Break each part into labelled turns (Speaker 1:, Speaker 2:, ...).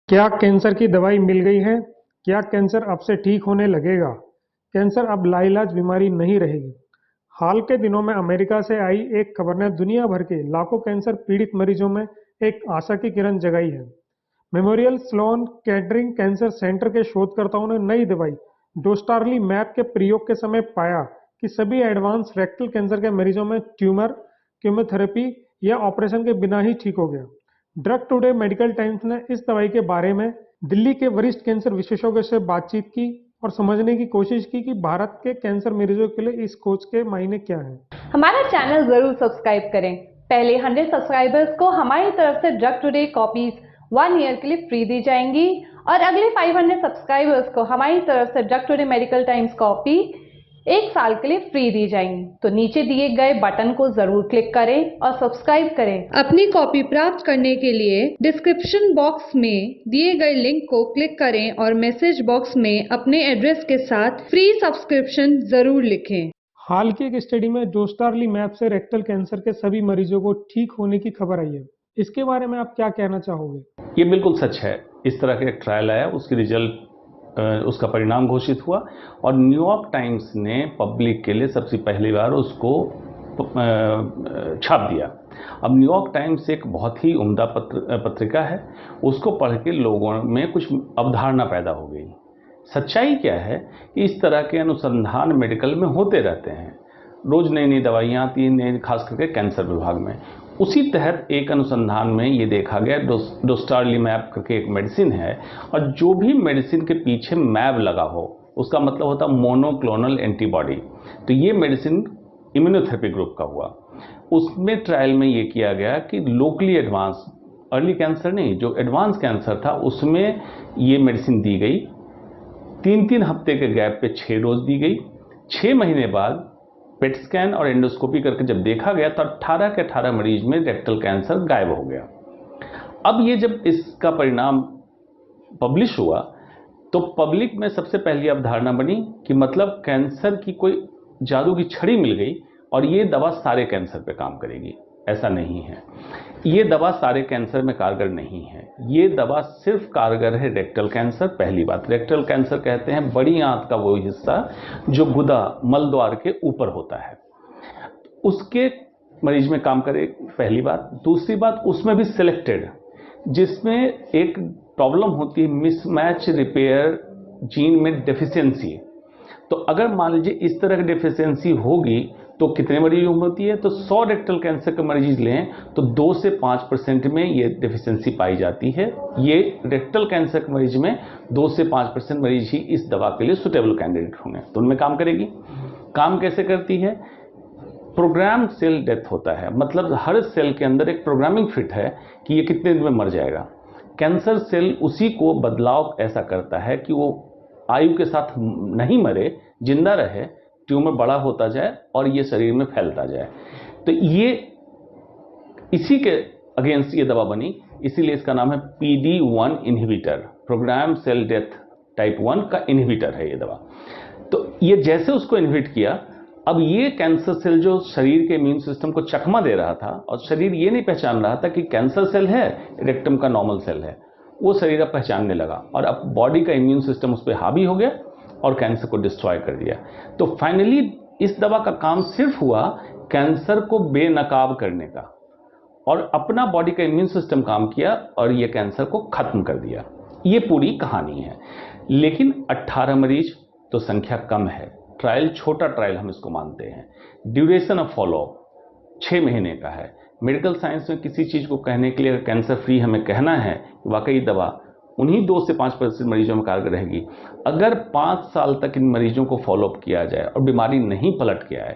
Speaker 1: क्या कैंसर की दवाई मिल गई है? क्या कैंसर अब से ठीक होने लगेगा? कैंसर अब लाइलाज बीमारी नहीं रहेगी। हाल के दिनों में अमेरिका से आई एक खबर ने दुनिया भर के लाखों कैंसर पीड़ित मरीजों में एक आशा की किरण जगाई है। Memorial Sloan Kettering Cancer Center के शोधकर्ताओं ने नई दवाई डोस्टारली मैप के प्रयोग के समय पाया कि सभी एडवांस रेक्टल कैंसर के मरीजों में ट्यूमर कीमोथेरेपी या ऑपरेशन के बिना ही ठीक हो गया। ड्रग टुडे मेडिकल टाइम्स ने इस दवाई के बारे में दिल्ली के वरिष्ठ कैंसर विशेषज्ञों से बातचीत की और समझने की कोशिश की कि भारत के कैंसर मरीजों के लिए इस खोज के मायने क्या हैं।
Speaker 2: हमारा चैनल जरूर सब्सक्राइब करें। पहले 100 सब्सक्राइबर्स को हमारी तरफ से ड्रग टुडे कॉपीज 1 ईयर के लिए फ्री दी जाएंगी और अगले 500 सब्सक्राइबर्स को हमारी तरफ से drug today medical times copy 1 साल के लिए फ्री दी जाएंगी। तो नीचे दिए गए बटन को जरूर क्लिक करें और सब्सक्राइब करें। अपनी कॉपी प्राप्त करने के लिए डिस्क्रिप्शन बॉक्स में दिए गए लिंक को क्लिक करें और मैसेज बॉक्स में अपने एड्रेस के साथ फ्री सब्सक्रिप्शन जरूर लिखें।
Speaker 1: हाल की एक स्टडी में डोस्टारली मैप से रेक्टल कैंसर के सभी मरीजों को ठीक होने की खबर आई है। इसके बारे में आप क्या कहना चाहोगे?
Speaker 3: ये बिल्कुल सच है। इस तरह का एक ट्रायल आया, उसकी रिजल्ट उसका परिणाम घोषित हुआ और न्यूयॉर्क टाइम्स ने पब्लिक के लिए सबसे पहली बार उसको छाप दिया। अब न्यूयॉर्क टाइम्स एक बहुत ही उम्दा पत्रिका है। उसको पढ़ के लोगों में कुछ अवधारणा पैदा हो गई। सच्चाई क्या है कि इस तरह के अनुसंधान मेडिकल में होते रहते हैं। रोज नई नई दवाइयाँ आती हैं, नई, खास करके कैंसर विभाग में। उसी तहत एक अनुसंधान में ये देखा गया, डोस्टारलीमैब करके एक मेडिसिन है और जो भी मेडिसिन के पीछे मैब लगा हो उसका मतलब होता मोनोक्लोनल एंटीबॉडी। तो ये मेडिसिन इम्यूनोथेरेपी ग्रुप का हुआ। उसमें ट्रायल में ये किया गया कि लोकली एडवांस, अर्ली कैंसर नहीं, जो एडवांस कैंसर था उसमें ये मेडिसिन दी गई। 3-3 हफ्ते के गैप पे 6 डोज दी गई। 6 महीने बाद पेट स्कैन और एंडोस्कोपी करके जब देखा गया तो 18 के 18 मरीज में रेक्टल कैंसर गायब हो गया। अब ये जब इसका परिणाम पब्लिश हुआ तो पब्लिक में सबसे पहली अवधारणा बनी कि मतलब कैंसर की कोई जादू की छड़ी मिल गई और ये दवा सारे कैंसर पे काम करेगी। ऐसा नहीं है। ये दवा सारे कैंसर में कारगर नहीं है। ये दवा सिर्फ कारगर है रेक्टल कैंसर। पहली बात, रेक्टल कैंसर कहते हैं बड़ी आंत का वो हिस्सा जो गुदा मल द्वार के ऊपर होता है, उसके मरीज में काम करे, पहली बात। दूसरी बात, उसमें भी सिलेक्टेड, जिसमें एक प्रॉब्लम होती है मिसमैच रिपेयर जीन में डेफिशिएंसी। तो अगर मान लीजिए इस तरह की डेफिशिएंसी होगी तो कितने मरीजों में होती है? तो 100 रेक्टल कैंसर के मरीज लें तो 2 से 5% में ये डेफिशिएंसी पाई जाती है। ये रेक्टल कैंसर के मरीज में 2 से 5% मरीज ही इस दवा के लिए सुटेबल कैंडिडेट होंगे, तो उनमें काम करेगी। काम कैसे करती है? प्रोग्राम सेल डेथ होता है, मतलब हर सेल के अंदर एक प्रोग्रामिंग फिट है कि ये कितने दिन में मर जाएगा। कैंसर सेल उसी को बदलाव ऐसा करता है कि वो आयु के साथ नहीं मरे, जिंदा रहे, ट्यूमर बड़ा होता जाए और ये शरीर में फैलता जाए। तो ये इसी के अगेंस्ट ये दवा बनी, इसीलिए इसका नाम है PD-1 inhibitor, program cell death type 1 का इनहिबिटर है ये दवा। तो ये जैसे उसको इनहिबिट किया, अब ये कैंसर सेल जो शरीर के इम्यून सिस्टम को चकमा दे रहा था और शरीर ये नहीं पहचान रहा था कि कैंसर सेल है, रेक्टम का नॉर्मल सेल है, वो शरीर अब पहचानने लगा और अब बॉडी का इम्यून सिस्टम उस पर हावी हो गया और कैंसर को डिस्ट्रॉय कर दिया। तो फाइनली इस दवा का काम सिर्फ हुआ कैंसर को बेनकाब करने का और अपना बॉडी का इम्यून सिस्टम काम किया और ये कैंसर को खत्म कर दिया। ये पूरी कहानी है। लेकिन 18 मरीज तो संख्या कम है। ट्रायल छोटा ट्रायल हम इसको मानते हैं। ड्यूरेशन ऑफ फॉलोअप 6 महीने का है। मेडिकल साइंस में किसी चीज़ को कहने के लिए कैंसर फ्री हमें कहना है कि वाकई दवा उन्हीं 2 से 5% मरीजों में कारगर रहेगी। अगर 5 साल तक इन मरीजों को फॉलोअप किया जाए और बीमारी नहीं पलट के आए,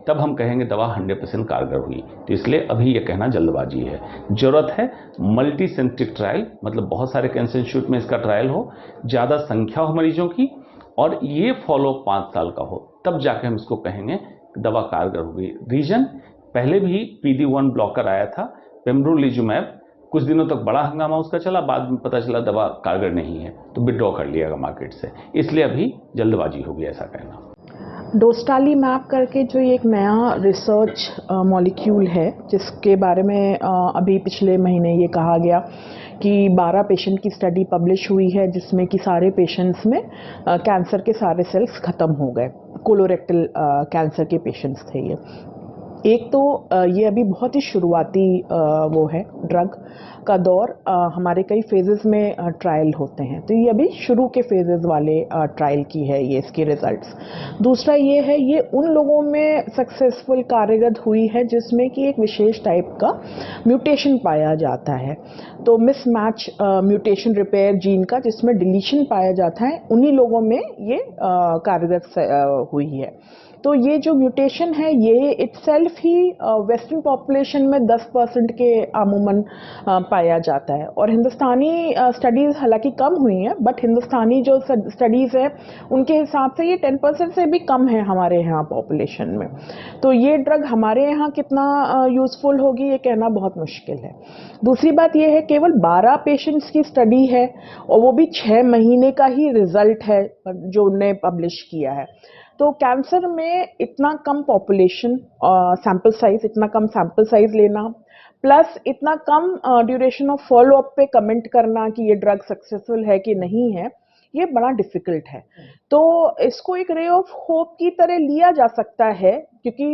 Speaker 3: तब हम कहेंगे दवा 100% कारगर हुई। तो इसलिए अभी यह कहना जल्दबाजी है। जरूरत है मल्टी सेंट्रिक ट्रायल, मतलब बहुत सारे कैंसर इंस्टीट्यूट में इसका ट्रायल हो, ज़्यादा संख्या हो मरीजों की और ये फॉलोअप 5 साल का हो, तब जाके हम इसको कहेंगे दवा कारगर होगी। रीजन, पहले भी PD-1 ब्लॉकर आया था, पेम्ब्रोलिजुमैब, कुछ दिनों तक बड़ा हंगामा उसका चला, बाद में पता चला दवा कारगर नहीं है तो विड्रॉ कर लिया मार्केट से। इसलिए अभी जल्दबाजी होगी ऐसा कहना।
Speaker 4: डोस्टालीमैब करके जो एक नया रिसर्च मॉलिक्यूल है, जिसके बारे में अभी पिछले महीने ये कहा गया कि 12 पेशेंट की स्टडी पब्लिश हुई है, जिसमें कि सारे पेशेंट्स में कैंसर के सारे सेल्स ख़त्म हो गए। कोलोरेक्टल कैंसर के पेशेंट्स थे ये। एक तो ये अभी बहुत ही शुरुआती वो है ड्रग का दौर। हमारे कई फेजेस में ट्रायल होते हैं, तो ये अभी शुरू के फेजेस वाले ट्रायल की है ये इसके रिजल्ट्स। दूसरा ये है, ये उन लोगों में सक्सेसफुल कार्यरत हुई है जिसमें कि एक विशेष टाइप का म्यूटेशन पाया जाता है। तो मिसमैच म्यूटेशन रिपेयर जीन का जिसमें डिलीशन पाया जाता है, उन्हीं लोगों में ये कार्यरत हुई है। तो ये जो म्यूटेशन है ये इटसेल्फ ही वेस्टर्न पॉपुलेशन में 10% के आमूमन पाया जाता है। और हिंदुस्तानी स्टडीज़ हालांकि कम हुई हैं, बट हिंदुस्तानी जो स्टडीज़ है उनके हिसाब से ये 10% से भी कम है हमारे यहाँ पॉपुलेशन में। तो ये ड्रग हमारे यहाँ कितना यूज़फुल होगी ये कहना बहुत मुश्किल है। दूसरी बात ये है, केवल 12 पेशेंट्स की स्टडी है और वो भी 6 महीने का ही रिजल्ट है जो उनने पब्लिश किया है। तो कैंसर में इतना कम पॉपुलेशन, सैंपल साइज, इतना कम सैंपल साइज लेना, प्लस इतना कम ड्यूरेशन ऑफ फॉलो अप पे कमेंट करना कि ये ड्रग सक्सेसफुल है कि नहीं है, ये बड़ा डिफिकल्ट है। तो इसको एक रे ऑफ होप की तरह लिया जा सकता है, क्योंकि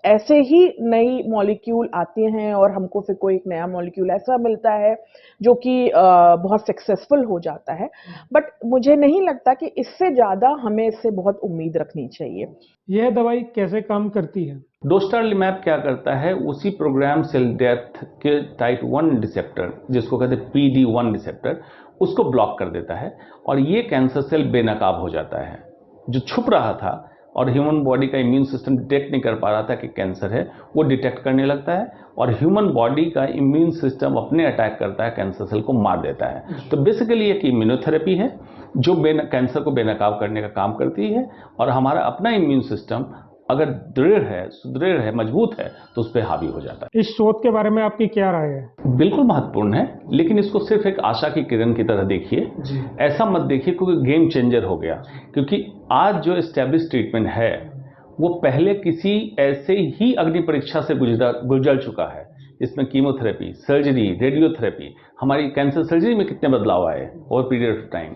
Speaker 4: ऐसे ही नई मॉलिक्यूल आती हैं और हमको फिर कोई एक नया मॉलिक्यूल ऐसा मिलता है जो कि बहुत सक्सेसफुल हो जाता है। बट मुझे नहीं लगता कि इससे ज़्यादा हमें इससे बहुत उम्मीद रखनी चाहिए।
Speaker 1: यह दवाई कैसे काम करती है?
Speaker 3: डोस्टालीमैब क्या करता है, उसी प्रोग्राम सेल डेथ के टाइप 1 रिसेप्टर, जिसको कहते हैं PD-1 रिसेप्टर, उसको ब्लॉक कर देता है और ये कैंसर सेल बेनकाब हो जाता है। जो छुप रहा था और ह्यूमन बॉडी का इम्यून सिस्टम डिटेक्ट नहीं कर पा रहा था कि कैंसर है, वो डिटेक्ट करने लगता है और ह्यूमन बॉडी का इम्यून सिस्टम अपने अटैक करता है, कैंसर सेल को मार देता है। तो बेसिकली एक इम्यूनोथेरेपी है जो कैंसर को बेनकाब करने का काम करती है और हमारा अपना इम्यून सिस्टम अगर दृढ़ है, सुदृढ़ है, मजबूत है तो उस पर हावी हो जाता है।
Speaker 1: इस शोध के बारे में आपकी क्या राय है?
Speaker 3: बिल्कुल महत्वपूर्ण है, लेकिन इसको सिर्फ एक आशा की किरण की तरह देखिए, ऐसा मत देखिए क्योंकि गेम चेंजर हो गया। क्योंकि आज जो एस्टेब्लिश ट्रीटमेंट है वो पहले किसी ऐसे ही अग्नि परीक्षा से गुजर चुका है, इसमें कीमोथेरेपी, सर्जरी, रेडियोथेरेपी, हमारी कैंसर सर्जरी में कितने बदलाव आए over period of time.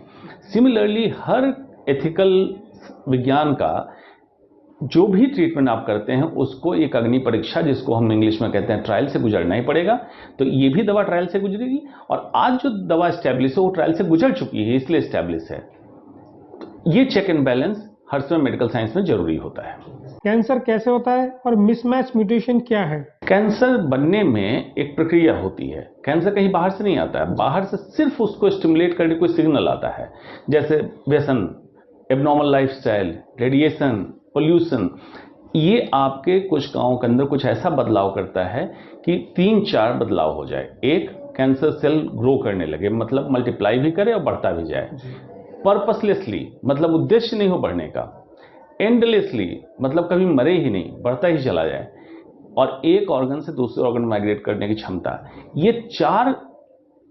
Speaker 3: Similarly her ethical विज्ञान का जो भी ट्रीटमेंट आप करते हैं उसको एक अग्नि परीक्षा, जिसको हम इंग्लिश में कहते हैं ट्रायल, से गुजरना ही पड़ेगा। तो ये भी दवा ट्रायल से गुजरेगी और आज जो दवा एस्टैब्लिश है वो ट्रायल से गुजर चुकी है, इसलिए एस्टैब्लिश है। तो ये चेक एंड बैलेंस हर समय मेडिकल साइंस में जरूरी होता है।
Speaker 1: कैंसर कैसे होता है और मिसमैच म्यूटेशन क्या है?
Speaker 3: कैंसर बनने में एक प्रक्रिया होती है। कैंसर कहीं बाहर से नहीं आता है, बाहर से सिर्फ उसको स्टिमुलेट करने कोई सिग्नल आता है, जैसे व्यसन, एबनॉर्मल लाइफस्टाइल, रेडिएशन, पोल्यूशन। ये आपके कोशिकाओं के अंदर कुछ ऐसा बदलाव करता है कि 3-4 बदलाव हो जाए। एक, कैंसर सेल ग्रो करने लगे, मतलब मल्टीप्लाई भी करे और बढ़ता भी जाए। पर्पसलेसली, मतलब उद्देश्य नहीं हो बढ़ने का। एंडलेसली, मतलब कभी मरे ही नहीं, बढ़ता ही चला जाए। और एक ऑर्गन से दूसरे ऑर्गन माइग्रेट करने की क्षमता। ये 4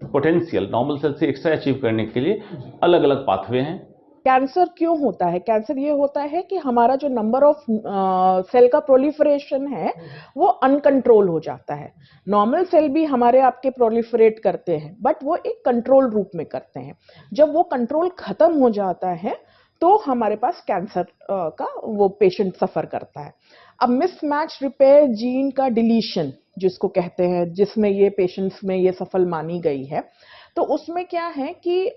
Speaker 3: पोटेंशियल नॉर्मल सेल से एक्स्ट्रा अचीव करने के लिए अलग अलग पाथवे हैं।
Speaker 4: कैंसर क्यों होता है? कैंसर ये होता है कि हमारा जो नंबर ऑफ सेल का प्रोलिफरेशन है वो अनकंट्रोल हो जाता है। नॉर्मल सेल भी हमारे आपके प्रोलिफरेट करते हैं, बट वो एक कंट्रोल रूप में करते हैं। जब वो कंट्रोल खत्म हो जाता है तो हमारे पास कैंसर का वो पेशेंट सफर करता है। अब मिसमैच रिपेयर जीन का डिलीशन जिसको कहते हैं, जिसमें ये पेशेंट्स में ये सफल मानी गई है, तो उसमें क्या है कि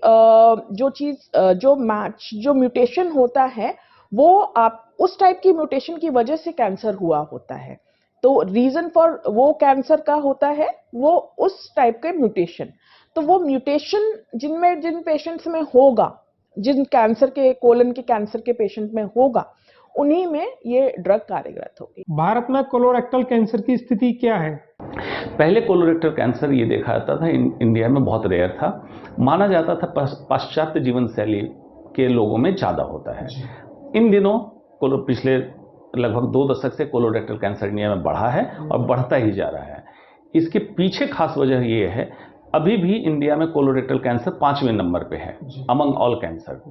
Speaker 4: जो म्यूटेशन होता है वो आप उस टाइप की म्यूटेशन की वजह से कैंसर हुआ होता है। तो रीजन फॉर वो कैंसर का होता है वो उस टाइप के म्यूटेशन। तो वो म्यूटेशन जिन पेशेंट्स में होगा, जिन कैंसर के कोलन के कैंसर के पेशेंट में होगा, उन्हीं में ये ड्रग कार्यरत होगी।
Speaker 1: भारत में कोलोरेक्टल कैंसर की स्थिति क्या है?
Speaker 3: पहले कोलोरेक्टल कैंसर ये देखा जाता था इंडिया में बहुत रेयर था, माना जाता था पाश्चात्य जीवन शैली के लोगों में ज़्यादा होता है। इन दिनों पिछले लगभग 2 दशक से कोलोरेक्टल कैंसर इंडिया में बढ़ा है और बढ़ता ही जा रहा है। इसके पीछे खास वजह ये है, अभी भी इंडिया में कोलोरेक्टल कैंसर 5वें नंबर पे है अमंग ऑल कैंसर।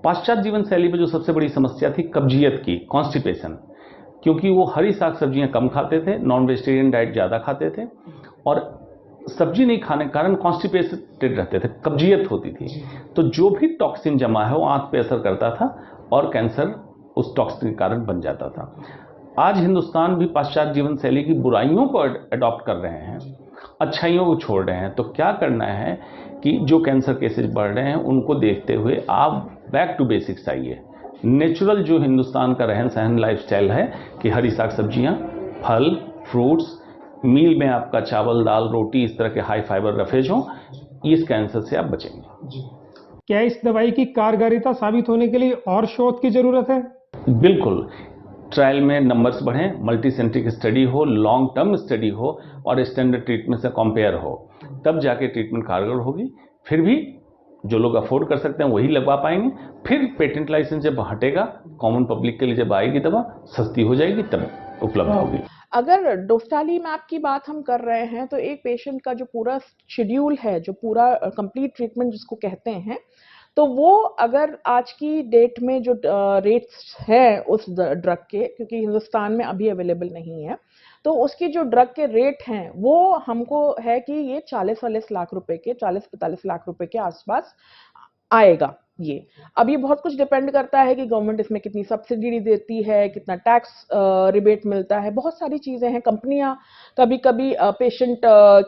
Speaker 3: पाश्चात्य जीवन शैली में जो सबसे बड़ी समस्या थी कब्जियत की, कॉन्स्टिपेशन, क्योंकि वो हरी साग सब्जियां कम खाते थे, नॉन वेजिटेरियन डाइट ज़्यादा खाते थे और सब्जी नहीं खाने के कारण कॉन्स्टिपेटेड रहते थे, कब्जियत होती थी। तो जो भी टॉक्सिन जमा है वो आंत पे असर करता था और कैंसर उस टॉक्सिन के कारण बन जाता था। आज हिंदुस्तान भी पाश्चात्य जीवन शैली की बुराइयों को अडॉप्ट कर रहे हैं, अच्छाइयों को छोड़ रहे हैं। तो क्या करना है कि जो कैंसर केसेस बढ़ रहे हैं उनको देखते हुए आप बैक टू बेसिक्स आइए। नेचुरल जो हिंदुस्तान का रहन सहन लाइफस्टाइल है कि हरी साग सब्जियां, फल, फ्रूट्स, मील में आपका चावल दाल रोटी इस तरह के हाई फाइबर रफेज हों, इस कैंसर से आप बचेंगे।
Speaker 1: क्या इस दवाई की कारगर साबित होने के लिए और शोध की जरूरत है?
Speaker 3: बिल्कुल, ट्रायल में नंबर्स बढ़ें, मल्टी सेंट्रिक स्टडी हो, लॉन्ग टर्म स्टडी हो और स्टैंडर्ड ट्रीटमेंट से कंपेयर हो, तब जाके ट्रीटमेंट कारगर होगी। फिर भी जो लोग अफोर्ड कर सकते हैं वही लगवा पाएंगे। फिर पेटेंट लाइसेंस जब हटेगा, कॉमन पब्लिक के लिए जब आएगी दवा, सस्ती हो जाएगी, तब उपलब्ध होगी।
Speaker 4: अगर डोस्टालीमैब की बात हम कर रहे हैं तो एक पेशेंट का जो पूरा शेड्यूल है, जो पूरा कंप्लीट ट्रीटमेंट जिसको कहते हैं, तो वो अगर आज की डेट में जो रेट्स है उस ड्रग के, क्योंकि हिंदुस्तान में अभी अवेलेबल नहीं है, तो उसकी जो ड्रग के रेट हैं वो हमको है कि ये 40-40 लाख रुपए के, 40-45 लाख रुपए के आसपास आएगा। ये अब ये बहुत कुछ डिपेंड करता है कि गवर्नमेंट इसमें कितनी सब्सिडी देती है, कितना टैक्स रिबेट मिलता है, बहुत सारी चीज़ें हैं। कंपनियां कभी कभी पेशेंट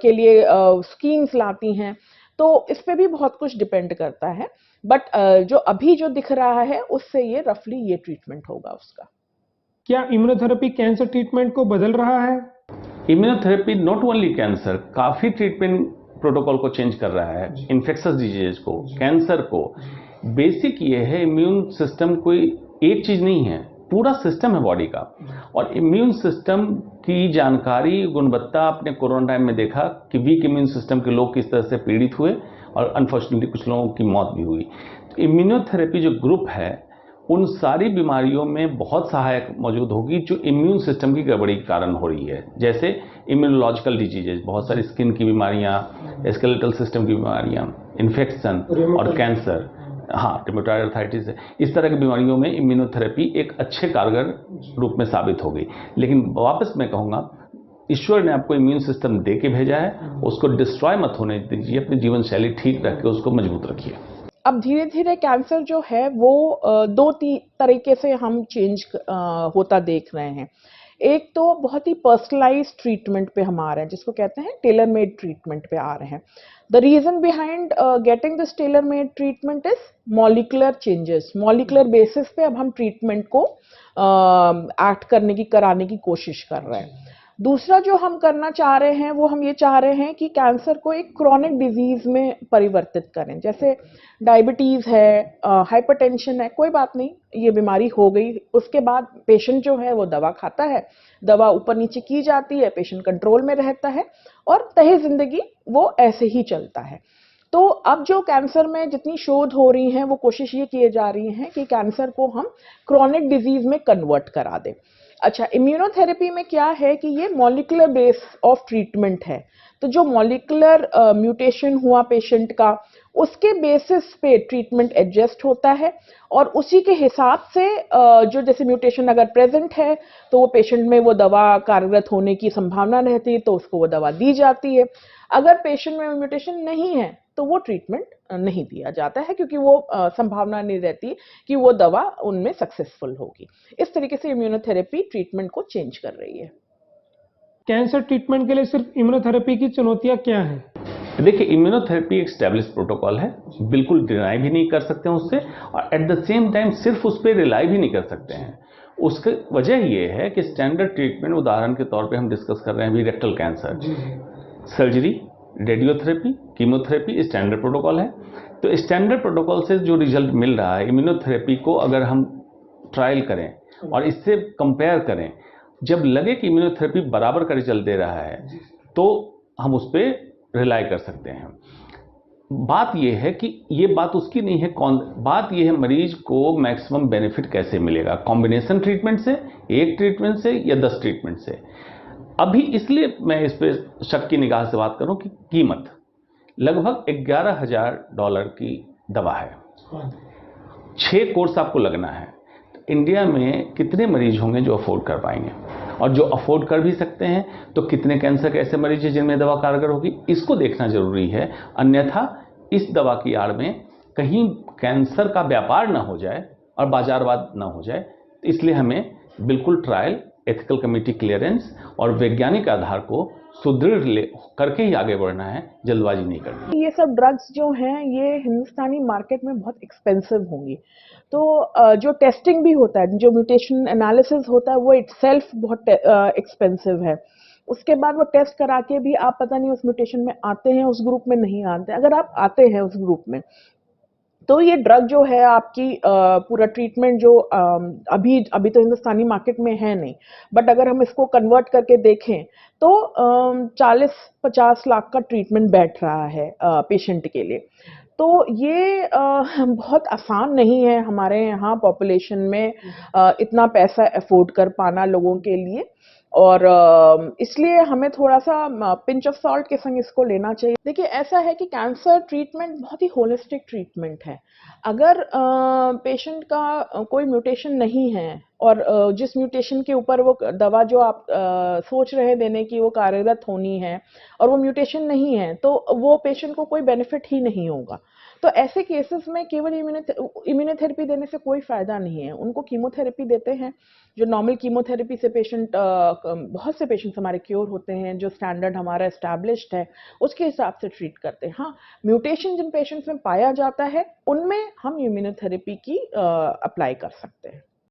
Speaker 4: के लिए स्कीम्स लाती हैं, तो इस पे भी बहुत कुछ डिपेंड करता है। बट जो अभी जो दिख रहा है उससे ये रफली ये ट्रीटमेंट होगा उसका।
Speaker 1: क्या इम्यूनोथेरेपी कैंसर ट्रीटमेंट को बदल रहा है?
Speaker 3: इम्यूनोथेरेपी नॉट ओनली कैंसर, काफ़ी ट्रीटमेंट प्रोटोकॉल को चेंज कर रहा है। इन्फेक्शस डिजीज को, कैंसर को, बेसिक ये है इम्यून सिस्टम कोई एक चीज़ नहीं है, पूरा सिस्टम है बॉडी का। और इम्यून सिस्टम की जानकारी, गुणवत्ता आपने कोरोना टाइम में देखा कि वीक इम्यून सिस्टम के लोग किस तरह से पीड़ित हुए और अनफॉर्चुनेटली कुछ लोगों की मौत भी हुई। तो इम्यूनोथेरेपी जो ग्रुप है उन सारी बीमारियों में बहुत सहायक मौजूद होगी जो इम्यून सिस्टम की गड़बड़ी के कारण हो रही है। जैसे इम्यूनोलॉजिकल डिजीजेज, बहुत सारी स्किन की बीमारियां, स्केलेटल सिस्टम की बीमारियां, इन्फेक्शन और कैंसर, हाँ रिमेटॉइड आर्थराइटिस, इस तरह की बीमारियों में इम्यूनोथेरेपी एक अच्छे कारगर रूप में साबित हो गई। लेकिन वापस मैं कहूँगा, ईश्वर ने आपको इम्यून सिस्टम दे के भेजा है, उसको डिस्ट्रॉय मत होने दीजिए, अपनी जीवन शैली ठीक रख के उसको मजबूत रखिए।
Speaker 4: अब धीरे धीरे कैंसर जो है वो दो तरीके से हम चेंज होता देख रहे हैं। एक तो बहुत ही पर्सनलाइज्ड ट्रीटमेंट पे हम आ रहे हैं, जिसको कहते हैं टेलर मेड ट्रीटमेंट पे आ रहे हैं। The reason behind getting this tailor made treatment is molecular changes. Molecular basis पे अब हम ट्रीटमेंट को एक्ट करने की, कराने की कोशिश कर रहे हैं। दूसरा जो हम करना चाह रहे हैं वो हम ये चाह रहे हैं कि कैंसर को एक क्रॉनिक डिजीज में परिवर्तित करें। जैसे डायबिटीज है, हाइपरटेंशन है, कोई बात नहीं, ये बीमारी हो गई, उसके बाद पेशेंट जो है वो दवा खाता है, दवा ऊपर नीचे की जाती है, पेशेंट कंट्रोल में रहता है और तहे जिंदगी वो ऐसे ही चलता है। तो अब जो कैंसर में जितनी शोध हो रही हैं वो कोशिश ये किए जा रही हैं कि कैंसर को हम क्रॉनिक डिजीज में कन्वर्ट करा दें। अच्छा, इम्यूनोथेरेपी में क्या है कि ये मॉलिकुलर बेस ऑफ ट्रीटमेंट है। तो जो मॉलिकुलर म्यूटेशन हुआ पेशेंट का, उसके बेसिस पे ट्रीटमेंट एडजस्ट होता है और उसी के हिसाब से जो जैसे म्यूटेशन अगर प्रेजेंट है तो वो पेशेंट में वो दवा कार्यरत होने की संभावना रहती है, तो उसको वो दवा दी जाती है। अगर पेशेंट में म्यूटेशन नहीं है तो वो ट्रीटमेंट नहीं दिया जाता है, क्योंकि वो संभावना नहीं रहती कि वो दवा उनमें सक्सेसफुल होगी। इस तरीके से इम्यूनोथेरेपी ट्रीटमेंट को चेंज कर रही है।
Speaker 1: कैंसर ट्रीटमेंट के लिए सिर्फ इम्यूनोथेरेपी की चुनौतियां क्या हैं?
Speaker 3: देखिए, इम्यूनोथेरेपी एक स्टैब्लिश प्रोटोकॉल है, बिल्कुल डिनाई भी नहीं कर सकते हैं उससे, और एट द सेम टाइम सिर्फ उस पर रिलाई भी नहीं कर सकते हैं। उसकी वजह ये है कि स्टैंडर्ड ट्रीटमेंट, उदाहरण के तौर पे हम डिस्कस कर रहे हैं अभी rectal cancer, surgery, radiotherapy, chemotherapy standard protocol है। तो स्टैंडर्ड प्रोटोकॉल से जो रिजल्ट मिल रहा है, इम्यूनोथेरेपी को अगर हम ट्रायल करें और इससे कंपेयर करें, जब लगे कि इम्यूनोथेरेपी बराबर का रिजल्ट दे रहा है तो हम उस पर रिलाई कर सकते हैं। बात यह है कि ये बात उसकी नहीं है, बात यह है मरीज को मैक्सिमम बेनिफिट कैसे मिलेगा, कॉम्बिनेशन ट्रीटमेंट से, एक ट्रीटमेंट से या 10 ट्रीटमेंट से। अभी इसलिए मैं इस पर शक की निगाह से बात करूं कि कीमत लगभग $11,000 की दवा है 6 कोर्स आपको लगना है, तो इंडिया में कितने मरीज होंगे जो अफोर्ड कर पाएंगे, और जो अफोर्ड कर भी सकते हैं तो कितने कैंसर के ऐसे मरीज हैं जिनमें दवा कारगर होगी, इसको देखना जरूरी है। अन्यथा इस दवा की आड़ में कहीं कैंसर का व्यापार ना हो जाए और बाजारवाद ना हो जाए, इसलिए हमें बिल्कुल ट्रायल, एथिकल कमेटी क्लियरेंस और वैज्ञानिक आधार को सुदृढ़ करके ही आगे बढ़ना है, जल्दबाजी नहीं करनी।
Speaker 4: ये सब ड्रग्स जो हैं ये हिंदुस्तानी मार्केट में बहुत एक्सपेंसिव होंगी, तो जो टेस्टिंग भी होता है, जो म्यूटेशन एनालिसिस होता है, वो इटसेल्फ बहुत एक्सपेंसिव है। उसके बाद वो टेस्ट करा के भी आप पता नहीं उस म्यूटेशन में आते हैं, उस ग्रुप में नहीं आते। अगर आप आते हैं उस ग्रुप में, तो ये ड्रग जो है आपकी पूरा ट्रीटमेंट जो अभी तो हिंदुस्तानी मार्केट में है नहीं, बट अगर हम इसको कन्वर्ट करके देखें तो 40-50 लाख का ट्रीटमेंट बैठ रहा है पेशेंट के लिए। तो ये बहुत आसान नहीं है हमारे यहाँ पॉपुलेशन में इतना पैसा अफोर्ड कर पाना लोगों के लिए, और इसलिए हमें थोड़ा सा पिंच ऑफ सॉल्ट के संग इसको लेना चाहिए। देखिए, ऐसा है कि कैंसर ट्रीटमेंट बहुत ही होलिस्टिक ट्रीटमेंट है। अगर पेशेंट का कोई म्यूटेशन नहीं है और जिस म्यूटेशन के ऊपर वो दवा जो आप सोच रहे देने की वो कार्यरत होनी है और वो म्यूटेशन नहीं है, तो वो पेशेंट को कोई बेनिफिट ही नहीं होगा। तो ऐसे केसेस में केवल इम्यूनोथेरेपी देने से कोई फायदा नहीं है। उनको कीमोथेरेपी देते हैं, जो नॉर्मल कीमोथेरेपी से पेशेंट बहुत से पेशेंट्स हमारे क्योर होते हैं, जो स्टैंडर्ड हमारा एस्टैब्लिश्ड है उसके हिसाब से ट्रीट करते हैं। हाँ, म्यूटेशन जिन पेशेंट्स में पाया जाता है उनमें हम इम्यूनोथेरेपी की अप्लाई कर सकते हैं।